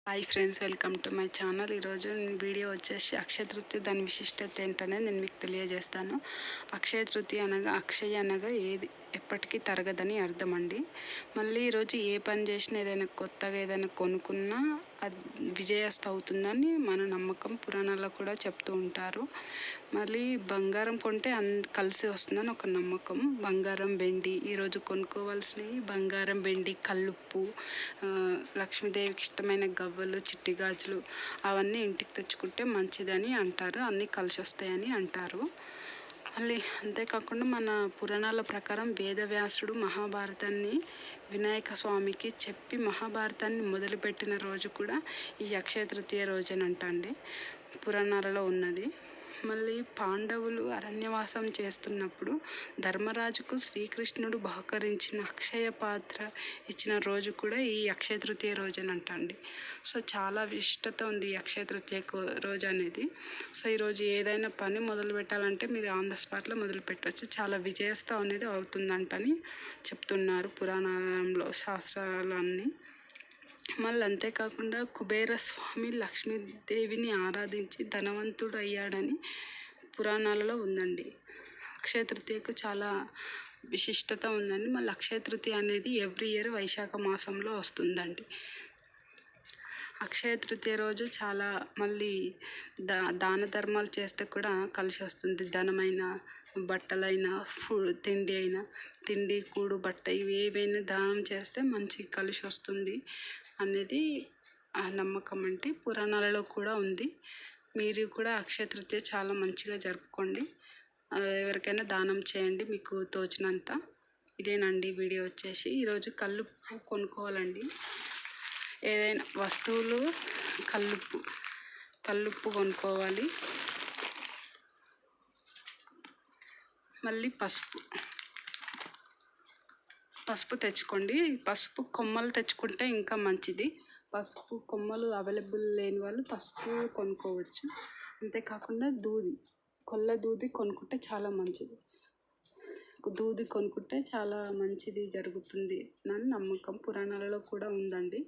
Hi friends, welcome to my channel. ఈరోజు video వచ్చేసి అక్షయ తృతీయ దాని విశిష్టత ఏంటనేది నేను మీకు తెలియజేస్తాను. అక్షయ తృతీయ అనగా అక్షయ అనగా ఏది ఎప్పటికీ తరగదని అర్థం అండి. మళ్ళీ ఈరోజు ఏ పని చేసినా ఏదైనా కొత్తగా ఏదైనా కొనుక్కున్నా అది విజయస్త అవుతుందని మన నమ్మకం. పురాణాల్లో కూడా చెప్తూ ఉంటారు. మళ్ళీ బంగారం కొంటే కలిసి వస్తుందని ఒక నమ్మకం. బంగారం, వెండి ఈరోజు కొనుక్కోవాల్సినవి బంగారం, వెండి, కల్లుప్పు, లక్ష్మీదేవికి ఇష్టమైన గవ్వలు, చిట్టి గాజులు అవన్నీ ఇంటికి తెచ్చుకుంటే మంచిదని అంటారు. అన్నీ కలిసి వస్తాయని అంటారు. మళ్ళీ అంతేకాకుండా మన పురాణాల ప్రకారం వేదవ్యాసుడు మహాభారతాన్ని వినాయక స్వామికి చెప్పి మహాభారతాన్ని మొదలుపెట్టిన రోజు కూడా ఈ అక్షయ తృతీయ రోజునంట అండి, పురాణాలలో ఉన్నది. మళ్ళీ పాండవులు అరణ్యవాసం చేస్తున్నప్పుడు ధర్మరాజుకు శ్రీకృష్ణుడు బహుకరించిన అక్షయ పాత్ర ఇచ్చిన రోజు కూడా ఈ అక్షయ తృతీయ రోజునంట అండి. సో చాలా విశిష్టత ఉంది ఈ అక్షయ తృతీయ రోజు అనేది. సో ఈరోజు ఏదైనా పని మొదలు పెట్టాలంటే మీరు ఆన్ ద స్పాట్లో మొదలు పెట్టవచ్చు. చాలా విజయస్తం అనేది అవుతుందంటని చెప్తున్నారు పురాణాలలో, శాస్త్రాలు అన్నీ. మళ్ళీ అంతేకాకుండా కుబేర స్వామి లక్ష్మీదేవిని ఆరాధించి ధనవంతుడు అయ్యాడని పురాణాలలో ఉందండి. అక్షయ తృతీయకు చాలా విశిష్టత ఉందండి. మళ్ళీ అక్షయ తృతీయ అనేది ఎవ్రీ ఇయర్ వైశాఖ మాసంలో వస్తుందండి. అక్షయ తృతీయ రోజు చాలా మళ్ళీ దాన ధర్మాలు చేస్తే కూడా కలిసి వస్తుంది. ధనమైన, బట్టలైన, తిండి అయినా, తిండి, కూడు, బట్ట ఇవి ఏవైనా దానం చేస్తే మంచి కలిసి వస్తుంది అనేది నమ్మకం అంటే పురాణాలలో కూడా ఉంది. మీరు కూడా అక్షయ తృతీయ చాలా మంచిగా జరుపుకోండి. ఎవరికైనా దానం చేయండి మీకు తోచినంత. ఇదేనండి వీడియో వచ్చేసి. ఈరోజు కల్లుప్పు కొనుక్కోవాలండి. ఏదైనా వస్తువులు కల్లుప్పు కొనుక్కోవాలి. మళ్ళీ పసుపు తెచ్చుకోండి. పసుపు కొమ్మలు తెచ్చుకుంటే ఇంకా మంచిది. పసుపు కొమ్మలు అవైలబుల్ లేని వాళ్ళు పసుపు కొనుక్కోవచ్చు. అంతేకాకుండా కొల్ల దూది కొనుక్కుంటే చాలా మంచిది. దూది కొనుక్కుంటే చాలా మంచిది జరుగుతుంది అని నమ్మకం. పురాణాలలో కూడా ఉందండి.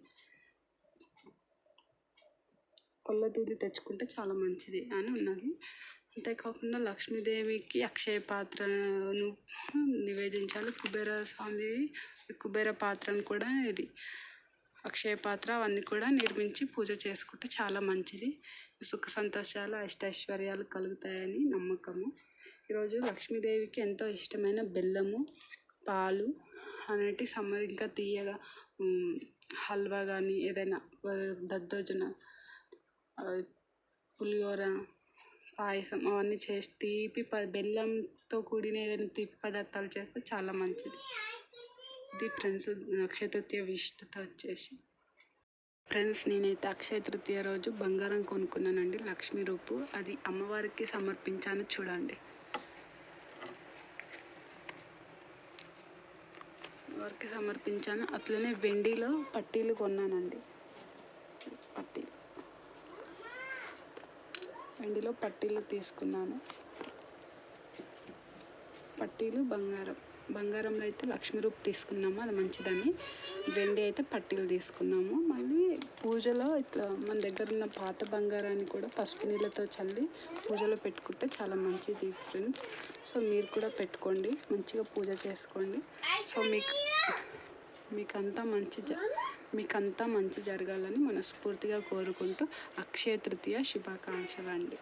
కొల్ల దూది తెచ్చుకుంటే చాలా మంచిది అని ఉన్నది. అంతేకాకుండా లక్ష్మీదేవికి అక్షయ పాత్రను నివేదించాలి. కుబేర పాత్రను కూడా ఇది అక్షయ పాత్ర అవన్నీ కూడా నిర్మించి పూజ చేసుకుంటే చాలా మంచిది. సుఖ సంతోషాలు, అష్టైశ్వర్యాలు కలుగుతాయని నమ్మకము. ఈరోజు లక్ష్మీదేవికి ఎంతో ఇష్టమైన బెల్లము, పాలు అనేటి ఇంకా తీయగా హల్వా కానీ ఏదైనా దద్దోజన, పులిహోర, పాయసం అవన్నీ చేసి బెల్లంతో కూడిన ఏదైనా తీపి పదార్థాలు చేస్తే చాలా మంచిది. ఇది ఫ్రెండ్స్ అక్షయ తృతీయ విశిష్టత వచ్చేసి. ఫ్రెండ్స్, నేనైతే అక్షయ తృతీయ రోజు బంగారం కొనుక్కున్నానండి. లక్ష్మీ రూపు అది అమ్మవారికి సమర్పించాను చూడండి. అమ్మవారికి సమర్పించాను. అట్లనే వెండిలో పట్టీలు కొన్నానండి. వెండిలో పట్టీలు తీసుకున్నాను. పట్టీలు బంగారంలో అయితే లక్ష్మీ రూపు తీసుకున్నాము, అది మంచిదని. వెండి అయితే పట్టీలు తీసుకున్నాము. మళ్ళీ పూజలో ఇట్లా మన దగ్గర ఉన్న పాత బంగారాన్ని కూడా పసుపు నీళ్ళతో చల్లి పూజలో పెట్టుకుంటే చాలా మంచిది ఫ్రెండ్స్. సో మీరు కూడా పెట్టుకోండి, మంచిగా పూజ చేసుకోండి. సో మీకంతా మంచి జరగాలని మనస్ఫూర్తిగా కోరుకుంటూ అక్షయ తృతీయ శుభాకాంక్షలు అండి.